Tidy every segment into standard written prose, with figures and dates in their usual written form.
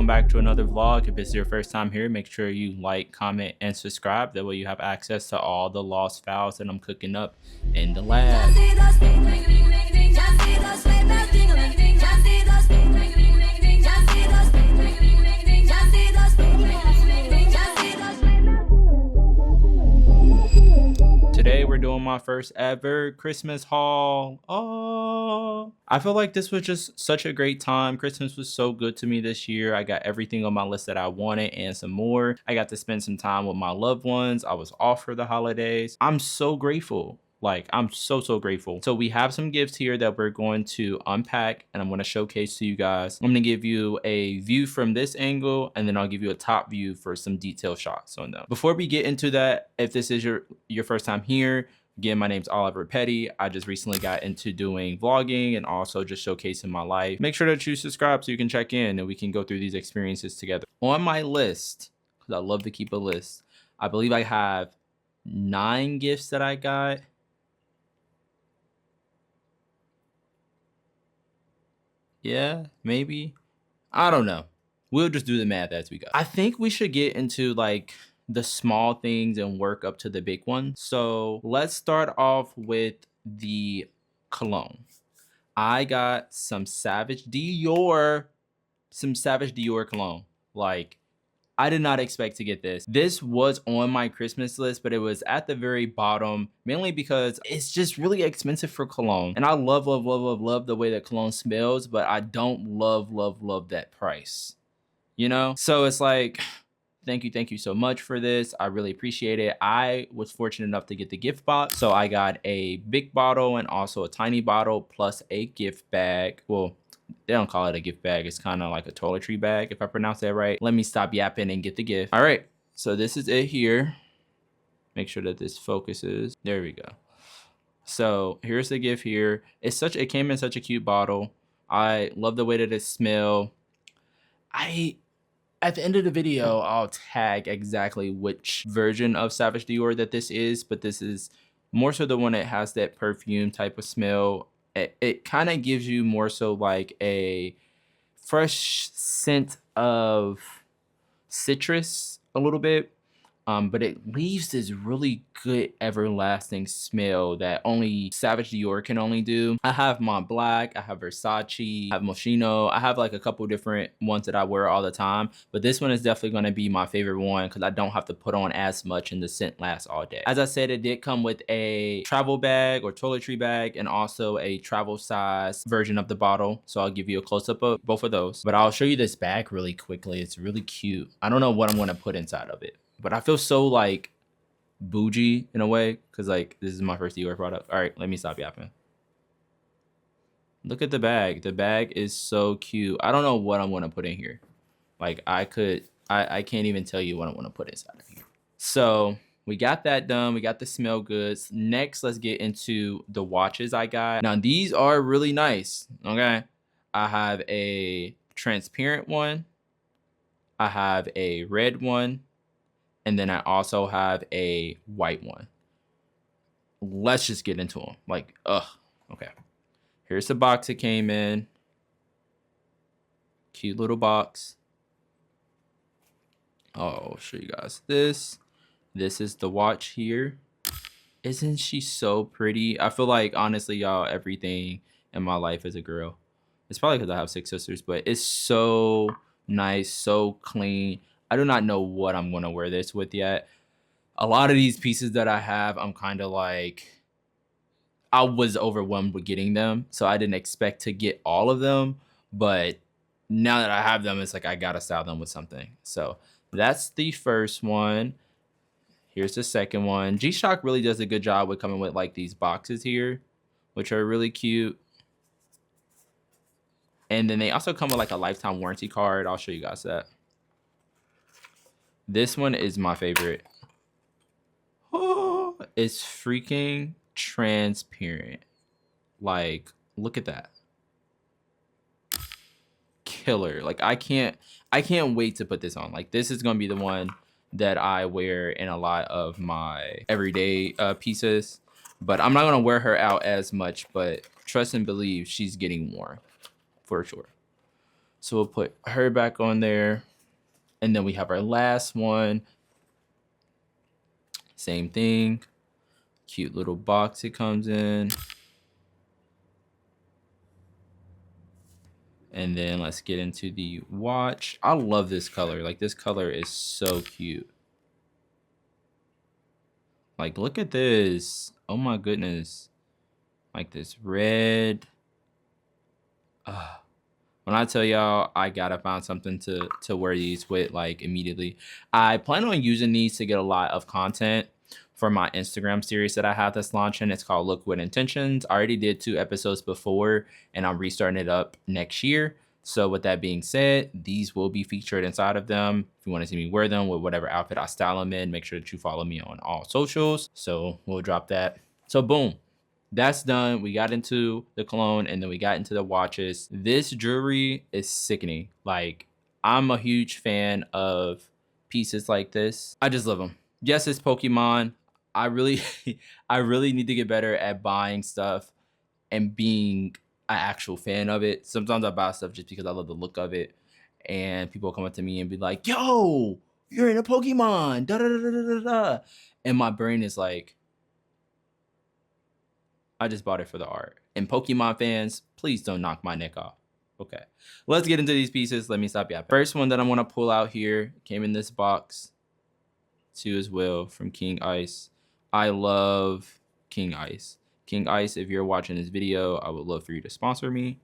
welcome back to another vlog. If it's your first time here, make sure you like, comment, and subscribe. That way you have access to all the lost files that I'm cooking up in the lab. Today we're doing my first ever Christmas haul. Oh, I feel like this was just such a great time. Christmas was so good to me this year. I got everything on my list that I wanted and some more. I got to spend some time with my loved ones. I was off for the holidays. I'm so grateful. Like, I'm so grateful. So we have some gifts here that we're going to unpack and I'm going to showcase to you guys. I'm going to give you a view from this angle and then I'll give you a top view for some detailed shots on them. Before we get into that, if this is your first time here, again, my name's Oliver Petty. I just recently got into doing vlogging and also just showcasing my life. Make sure that you subscribe so you can check in and we can go through these experiences together. On my list, because I love to keep a list, I believe I have 9 gifts that I got. Yeah, maybe. I don't know. We'll just do the math as we go. I think we should get into like the small things and work up to the big ones. So let's start off with the cologne. I got some Savage Dior cologne. Like, I did not expect to get this. This was on my Christmas list, but it was at the very bottom, mainly because it's just really expensive for cologne. And I love the way that cologne smells, but I don't love that price, you know? So it's like, thank you so much for this. I really appreciate it. I was fortunate enough to get the gift box. So I got a big bottle and also a tiny bottle plus a gift bag. Well, they don't call it a gift bag. It's kind of like a toiletry bag, if I pronounce that right. Let me stop yapping and get the gift. All right, so this is it here. Make sure that this focuses. There we go. So here's the gift here. It came in such a cute bottle. I love the way that it smells. At the end of the video, I'll tag exactly which version of Savage Dior that this is, but this is more so the one that has that perfume type of smell. It kind of gives you more so like a fresh scent of citrus a little bit, but it leaves this really good everlasting smell that only Savage Dior can only do. I have Mont Blanc, I have Versace, I have Moschino. I have like a couple different ones that I wear all the time, but this one is definitely going to be my favorite one because I don't have to put on as much and the scent lasts all day. As I said, it did come with a travel bag or toiletry bag and also a travel size version of the bottle. So I'll give you a close-up of both of those, but I'll show you this bag really quickly. It's really cute. I don't know what I'm going to put inside of it, but I feel so like bougie in a way because like this is my first Dior product. All right, let me stop yapping. Look at the bag. The bag is so cute. I don't know what I'm going to put in here. Like I can't even tell you what I want to put inside of here. So we got that done. We got the smell goods. Next, let's get into the watches I got. Now these are really nice. Okay, I have a transparent one. I have a red one. And then I also have a white one. Let's just get into them. Like, okay. Here's the box it came in. Cute little box. I'll show you guys this. This is the watch here. Isn't she so pretty? I feel like, honestly, y'all, everything in my life is a girl. It's probably because I have 6 sisters, but it's so nice, so clean. I do not know what I'm going to wear this with yet. A lot of these pieces that I have, I'm kind of like, I was overwhelmed with getting them. So I didn't expect to get all of them. But now that I have them, it's like I got to style them with something. So that's the first one. Here's the second one. G-Shock really does a good job with coming with like these boxes here, which are really cute. And then they also come with like a lifetime warranty card. I'll show you guys that. This one is my favorite. Oh, it's freaking transparent. Like, look at that. Killer. Like, I can't wait to put this on. Like, this is gonna be the one that I wear in a lot of my everyday pieces. But I'm not gonna wear her out as much, but trust and believe she's getting worn for sure. So we'll put her back on there. And then we have our last one. Same thing. Cute little box it comes in. And then let's get into the watch. I love this color. Like, this color is so cute. Like, look at this. Oh my goodness. Like this red. When I tell y'all I gotta find something to wear these with, like, immediately. I plan on using these to get a lot of content for my Instagram series that I have that's launching. It's called Look With Intentions. I already did 2 episodes before, and I'm restarting it up next year. So with that being said, these will be featured inside of them. If you want to see me wear them with whatever outfit I style them in, make sure that you follow me on all socials. So we'll drop that. So boom. That's done. We got into the cologne and then we got into the watches. This jewelry is sickening. Like, I'm a huge fan of pieces like this. I just love them. Yes, it's Pokemon. I really, I really need to get better at buying stuff and being an actual fan of it. Sometimes I buy stuff just because I love the look of it. And people come up to me and be like, yo, you're in a Pokemon. Da, da, da, da, da, da. And my brain is like, I just bought it for the art. And Pokemon fans, please don't knock my neck off. Okay, let's get into these pieces. Let me stop yapping. First one that I want to pull out here came in this box too as well from King Ice. I love King Ice. King Ice, if you're watching this video, I would love for you to sponsor me.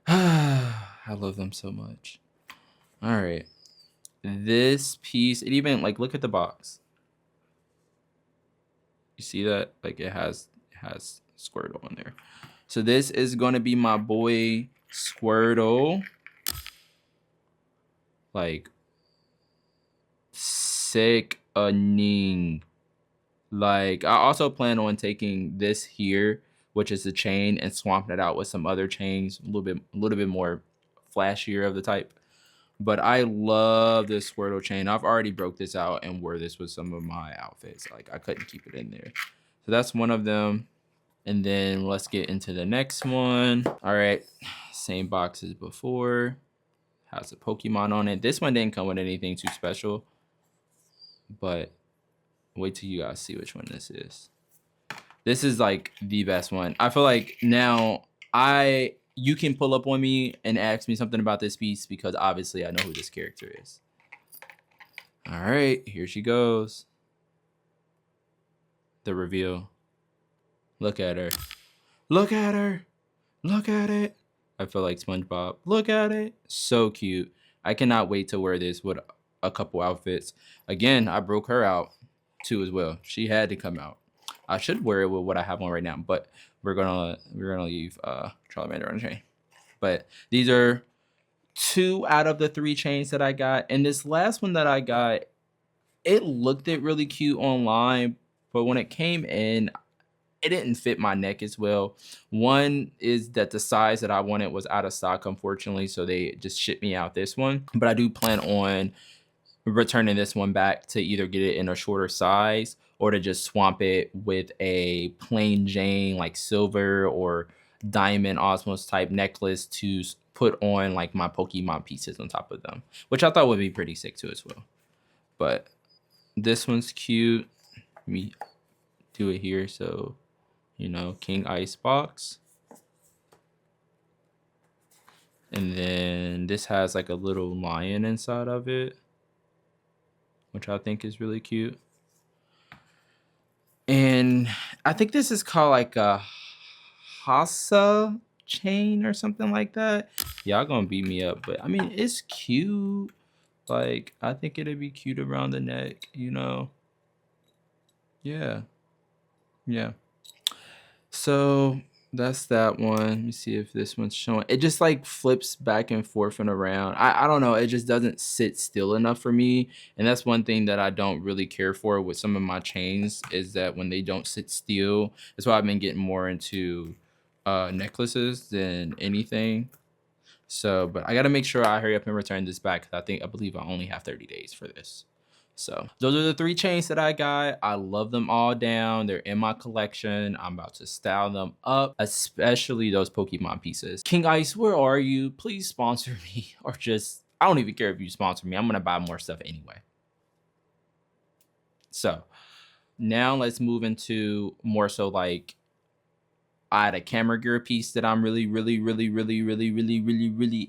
I love them so much. All right, this piece, it even, like, look at the box. You see that? Like, it has Squirtle on there. So this is going to be my boy Squirtle. Like, sickening. Like, I also plan on taking this here, which is the chain, and swapping it out with some other chains, a little bit more flashier of the type. But I love this Squirtle chain. I've already broke this out and wore this with some of my outfits. Like, I couldn't keep it in there. So that's one of them. And then let's get into the next one. All right, same box as before. Has a Pokemon on it. This one didn't come with anything too special, but wait till you guys see which one this is. This is like the best one. I feel like now you can pull up on me and ask me something about this piece because obviously I know who this character is. All right, here she goes. The reveal. Look at her. Look at her. Look at it. I feel like SpongeBob. Look at it. So cute. I cannot wait to wear this with a couple outfits. Again, I broke her out too as well. She had to come out. I should wear it with what I have on right now, but we're gonna leave Charmander on the chain. But these are 2 out of the 3 chains that I got. And this last one that I got, it looked really cute online, but when it came in, it didn't fit my neck as well. One is that the size that I wanted was out of stock, unfortunately, so they just shipped me out this one. But I do plan on returning this one back to either get it in a shorter size or to just swap it with a plain Jane, like silver or diamond Osmos type necklace to put on like my Pokemon pieces on top of them, which I thought would be pretty sick too as well. But this one's cute. Let me do it here. So, you know, King Ice box. And then this has like a little lion inside of it, which I think is really cute. And I think this is called like a Hasa chain or something like that. Y'all gonna beat me up, but I mean, it's cute. Like, I think it'd be cute around the neck, you know? Yeah. Yeah. So that's that one. Let me see if this one's showing. It just like flips back and forth and around. I don't know. It just doesn't sit still enough for me. And that's one thing that I don't really care for with some of my chains is that when they don't sit still. That's why I've been getting more into necklaces than anything. So, but I got to make sure I hurry up and return this back because I believe I only have 30 days for this. So those are the 3 chains that I got. I love them all down. They're in my collection. I'm about to style them up, especially those Pokemon pieces. King Ice, where are you? Please sponsor me, or just, I don't even care if you sponsor me. I'm gonna buy more stuff anyway. So now let's move into more so like, I had a camera gear piece that I'm really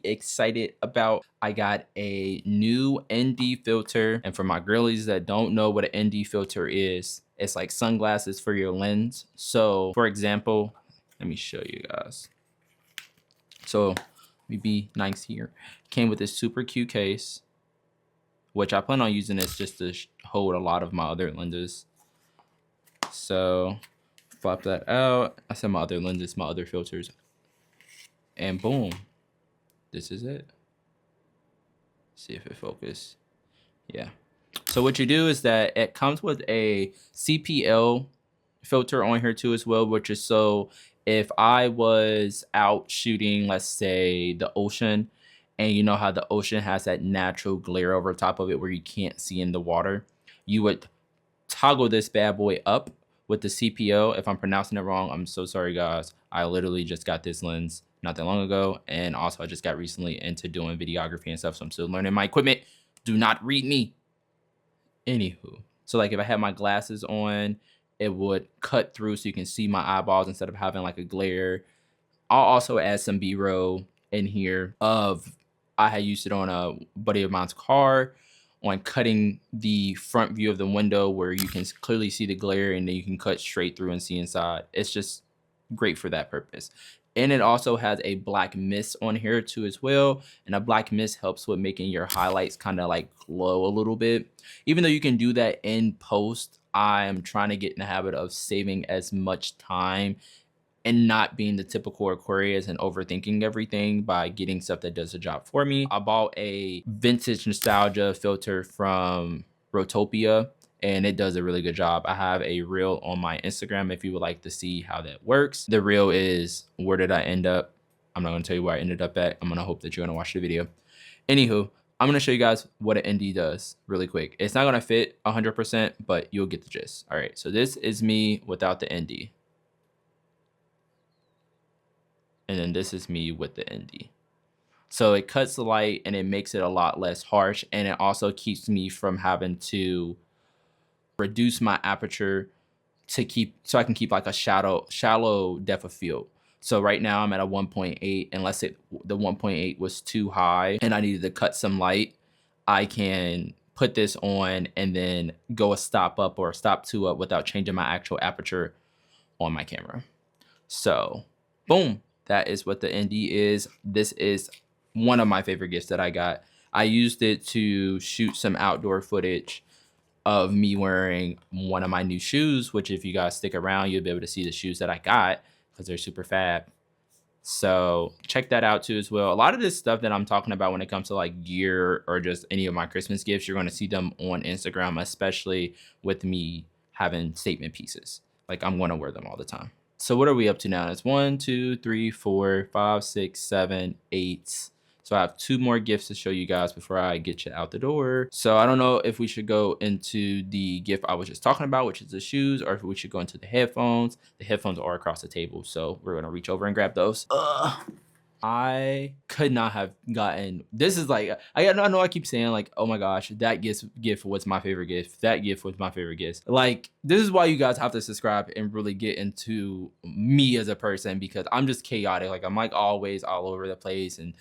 excited about. I got a new ND filter. And for my girlies that don't know what an ND filter is, it's like sunglasses for your lens. So for example, let me show you guys. So let me be nice here. Came with this super cute case, which I plan on using this just to hold a lot of my other lenses. So flop that out. I said my other lenses, my other filters, and boom, this is it. See if it focus. Yeah. So what you do is that it comes with a CPL filter on here too as well, which is so if I was out shooting, let's say the ocean, and you know how the ocean has that natural glare over top of it where you can't see in the water, you would toggle this bad boy up with the CPO. If I'm pronouncing it wrong, I'm so sorry, guys. I literally just got this lens not that long ago, and also I just got recently into doing videography and stuff, so I'm still learning my equipment. Do not read me. Anywho, so like if I had my glasses on, it would cut through so you can see my eyeballs instead of having like a glare. I'll also add some B-roll in here of, I had used it on a buddy of mine's car, on cutting the front view of the window where you can clearly see the glare, and then you can cut straight through and see inside. It's just great for that purpose. And it also has a black mist on here too as well. And a black mist helps with making your highlights kind of like glow a little bit. Even though you can do that in post, I'm trying to get in the habit of saving as much time and not being the typical Aquarius and overthinking everything by getting stuff that does the job for me. I bought a vintage nostalgia filter from Rotopia, and it does a really good job. I have a reel on my Instagram if you would like to see how that works. The reel is, where did I end up? I'm not gonna tell you where I ended up at. I'm gonna hope that you're gonna watch the video. Anywho, I'm gonna show you guys what an ND does really quick. It's not gonna fit 100%, but you'll get the gist. All right, so this is me without the ND. And then this is me with the ND. So it cuts the light and it makes it a lot less harsh, and it also keeps me from having to reduce my aperture to keep, so I can keep like a shallow depth of field. So right now I'm at a 1.8, unless the 1.8 was too high and I needed to cut some light, I can put this on and then go a stop up or a stop 2 up without changing my actual aperture on my camera. So boom. That is what the ND is. This is one of my favorite gifts that I got. I used it to shoot some outdoor footage of me wearing one of my new shoes, which if you guys stick around, you'll be able to see the shoes that I got because they're super fab. So check that out too as well. A lot of this stuff that I'm talking about when it comes to like gear or just any of my Christmas gifts, you're going to see them on Instagram, especially with me having statement pieces. Like I'm going to wear them all the time. So what are we up to now? It's 1, 2, 3, 4, 5, 6, 7, 8. So I have 2 more gifts to show you guys before I get you out the door. So I don't know if we should go into the gift I was just talking about, which is the shoes, or if we should go into the headphones. The headphones are across the table, so we're gonna reach over and grab those. I could not have gotten, this is like, I know I keep saying like, oh my gosh, that gift was my favorite gift. That gift was my favorite gift. Like, this is why you guys have to subscribe and really get into me as a person, because I'm just chaotic. Like I'm like always all over the place and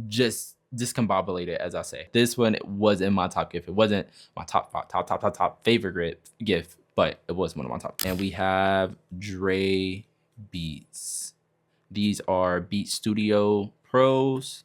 just discombobulated, as I say. This one was in my top gift. It wasn't my top favorite gift, but it was one of my top. And we have Dre Beats. These are Beat Studio Pros.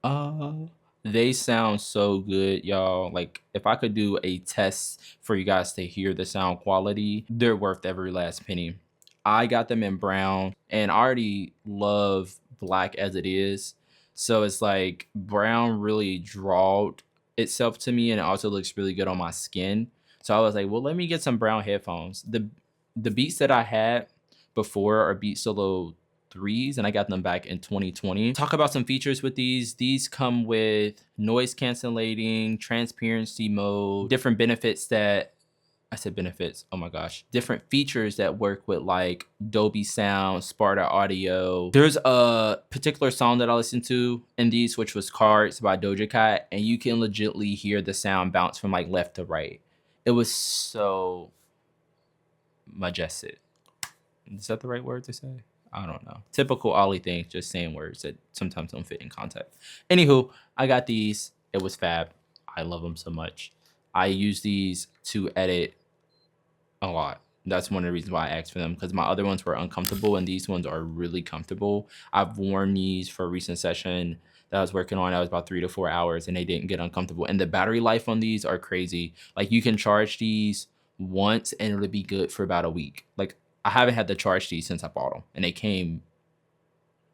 They sound so good, y'all. Like if I could do a test for you guys to hear the sound quality, they're worth every last penny. I got them in brown, and I already love black as it is. So it's like brown really drawed itself to me, and it also looks really good on my skin. So I was like, well, let me get some brown headphones. The Beats that I had before are Beat Solo 3s and I got them back in 2020. Talk about some features with these. These come with noise cancellating, transparency mode, different benefits that I said benefits, oh my gosh. Different features that work with like Dolby Sound, Sparta Audio. There's a particular song that I listened to in these, which was Cards by Doja Cat, and you can legitimately hear the sound bounce from like left to right. It was so majestic. Is that the right word to say? I don't know. Typical Ollie thing, just saying words that sometimes don't fit in context. Anywho, I got these. It was fab. I love them so much. I use these to edit a lot. That's one of the reasons why I asked for them, because my other ones were uncomfortable and these ones are really comfortable. I've worn these for a recent session that I was working on. That was about 3 to 4 hours and they didn't get uncomfortable. And the battery life on these are crazy. Like you can charge these once and it'll be good for about a week. Like I haven't had to charge these since I bought them and they came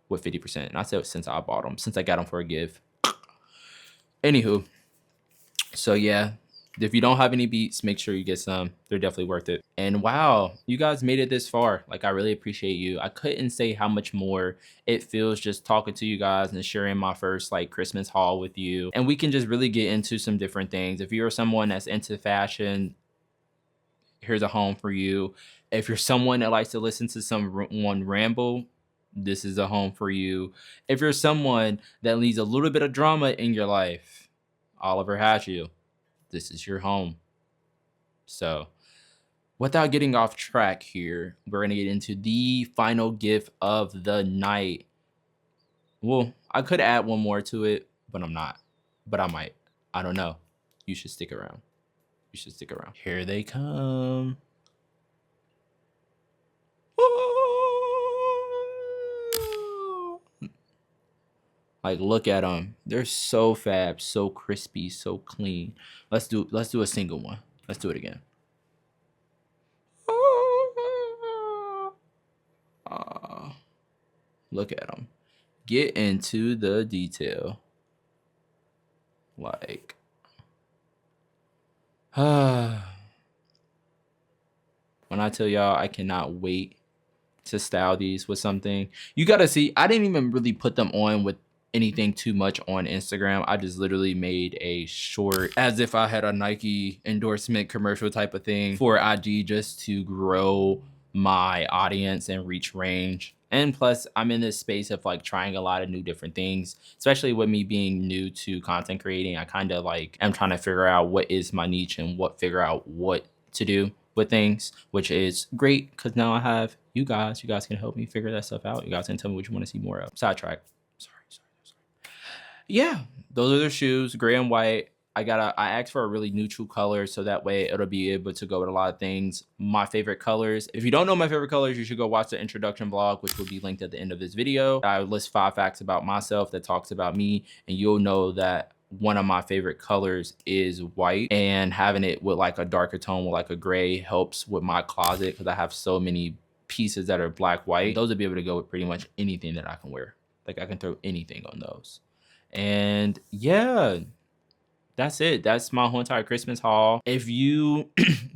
with 50%. And I said since I bought them, since I got them for a gift. Anywho, so yeah. If you don't have any beats, make sure you get some. They're definitely worth it. And wow, you guys made it this far. Like, I really appreciate you. I couldn't say how much more it feels just talking to you guys and sharing my first like Christmas haul with you. And we can just really get into some different things. If you're someone that's into fashion, here's a home for you. If you're someone that likes to listen to someone ramble, this is a home for you. If you're someone that needs a little bit of drama in your life, Oliver has you. This is your home. So without getting off track here, we're going to get into the final gift of the night. Well, I could add one more to it, but I'm not. But I might. I don't know. You should stick around. You should stick around. Here they come. Like, look at them. They're so fab, so crispy, so clean. Let's do a single one. Let's do it again. Look at them. Get into the detail. Like, when I tell y'all I cannot wait to style these with something. You gotta see, I didn't even really put them on with anything too much on Instagram. I just literally made a short as if I had a Nike endorsement commercial type of thing for IG just to grow my audience and reach range. And plus I'm in this space of like trying a lot of new different things, especially with me being new to content creating. I kind of like am trying to figure out what is my niche and figure out what to do with things, which is great because now I have you guys. You guys can help me figure that stuff out. You guys can tell me what you want to see more of. Sidetrack. Sorry. Yeah, those are the shoes, gray and white. I asked for a really neutral color so that way it'll be able to go with a lot of things. My favorite colors. If you don't know my favorite colors, you should go watch the introduction vlog, which will be linked at the end of this video. I list 5 facts about myself that talks about me, and you'll know that one of my favorite colors is white, and having it with like a darker tone with like a gray helps with my closet because I have so many pieces that are black, white. Those would be able to go with pretty much anything that I can wear. Like I can throw anything on those. And yeah, that's it. That's my whole entire Christmas haul. If you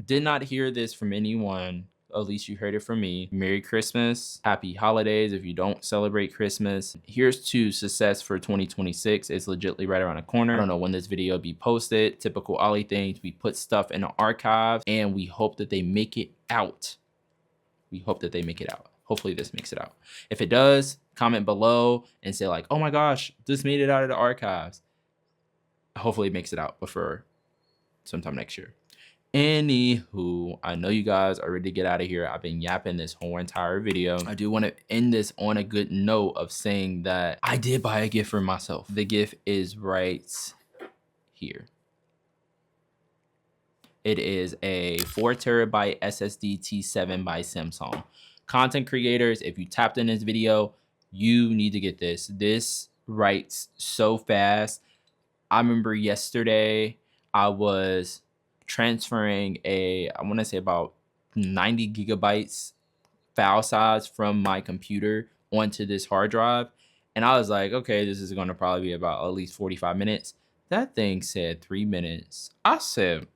did not hear this from anyone, at least you heard it from me. Merry Christmas, happy holidays if you don't celebrate Christmas. Here's to success for 2026. It's legitimately right around the corner. I don't know when this video will be posted. Typical Ollie things. We put stuff in the archive and we hope that they make it out. We hope that they make it out. Hopefully this makes it out. If it does, comment below and say like, oh my gosh, this made it out of the archives. Hopefully it makes it out before sometime next year. Anywho, I know you guys are ready to get out of here. I've been yapping this whole entire video. I do want to end this on a good note of saying that I did buy a gift for myself. The gift is right here. It is a 4 terabyte SSD T7 by Samsung. Content creators, if you tapped in this video, you need to get this. This writes so fast. I remember yesterday I was transferring I want to say about 90 gigabytes file size from my computer onto this hard drive. And I was like, okay, this is going to probably be about at least 45 minutes. That thing said 3 minutes. I said,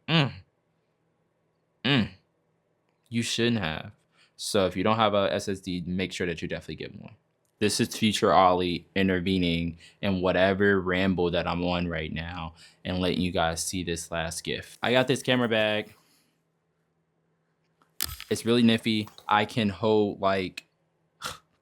you shouldn't have. So if you don't have a SSD, make sure that you definitely get one. This is future Ollie intervening in whatever ramble that I'm on right now and letting you guys see this last gift. I got this camera bag. It's really nifty. I can hold like,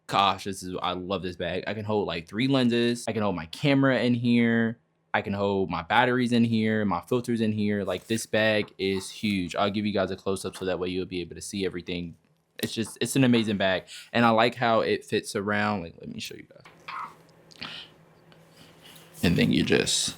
gosh, I love this bag. I can hold like 3 lenses. I can hold my camera in here. I can hold my batteries in here, my filters in here. Like, this bag is huge. I'll give you guys a close up so that way you'll be able to see everything. It's an amazing bag. And I like how it fits around. Like, let me show you guys. And then you just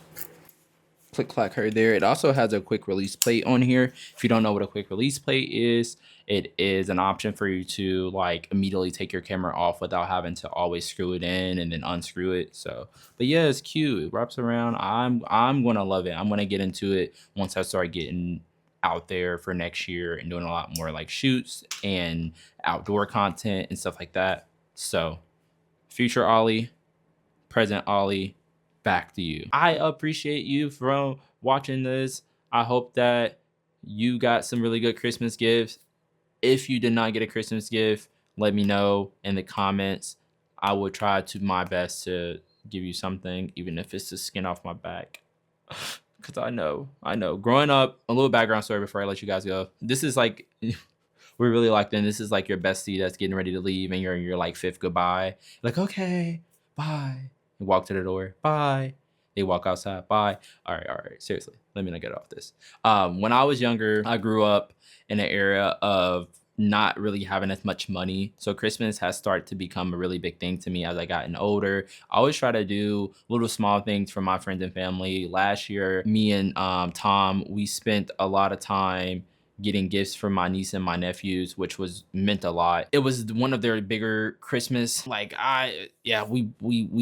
click clack her there. It also has a quick release plate on here. If you don't know what a quick release plate is, it is an option for you to like immediately take your camera off without having to always screw it in and then unscrew it. So, but yeah, it's cute. It wraps around. I'm gonna love it. I'm gonna get into it once I start getting out there for next year and doing a lot more like shoots and outdoor content and stuff like that. So, future Ollie, present Ollie, back to you. I appreciate you for watching this. I hope that you got some really good Christmas gifts. If you did not get a Christmas gift, let me know in the comments. I will try to my best to give you something, even if it's the skin off my back. Because I know. Growing up, a little background story before I let you guys go. This is like, we're really locked in. This is like your bestie that's getting ready to leave and you're in your like 5th goodbye. Like, okay, bye. You walk to the door, bye. They walk outside, bye. All right, seriously, let me not get off this. When I was younger, I grew up in an era of not really having as much money. So Christmas has started to become a really big thing to me as I gotten older. I always try to do little small things for my friends and family. Last year, me and Tom, we spent a lot of time getting gifts from my niece and my nephews, which meant a lot. It was one of their bigger Christmas. Like we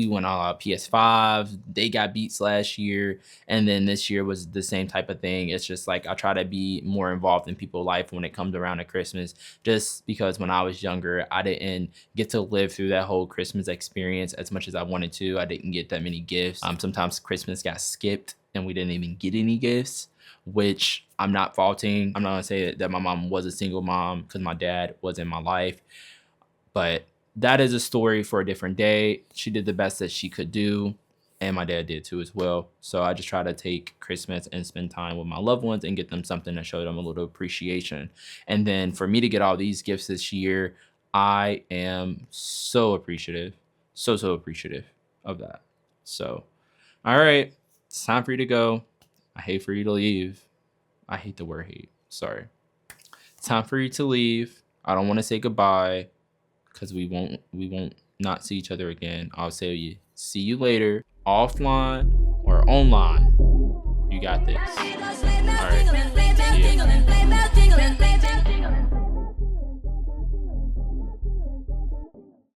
went all out PS5. They got Beats last year, and then this year was the same type of thing. It's just like I try to be more involved in people's life when it comes around to Christmas, just because when I was younger, I didn't get to live through that whole Christmas experience as much as I wanted to. I didn't get that many gifts. Sometimes Christmas got skipped and we didn't even get any gifts, which I'm not faulting. I'm not gonna say that my mom was a single mom because my dad was in my life, but that is a story for a different day. She did the best that she could do, and my dad did too as well. So I just try to take Christmas and spend time with my loved ones and get them something to show them a little appreciation. And then for me to get all these gifts this year, I am so appreciative, so appreciative of that. So, all right, it's time for you to go. I hate for you to leave. I hate the word hate. Sorry. Time for you to leave. I don't want to say goodbye because we won't not see each other again. I'll say see you later, offline or online. You got this. All right.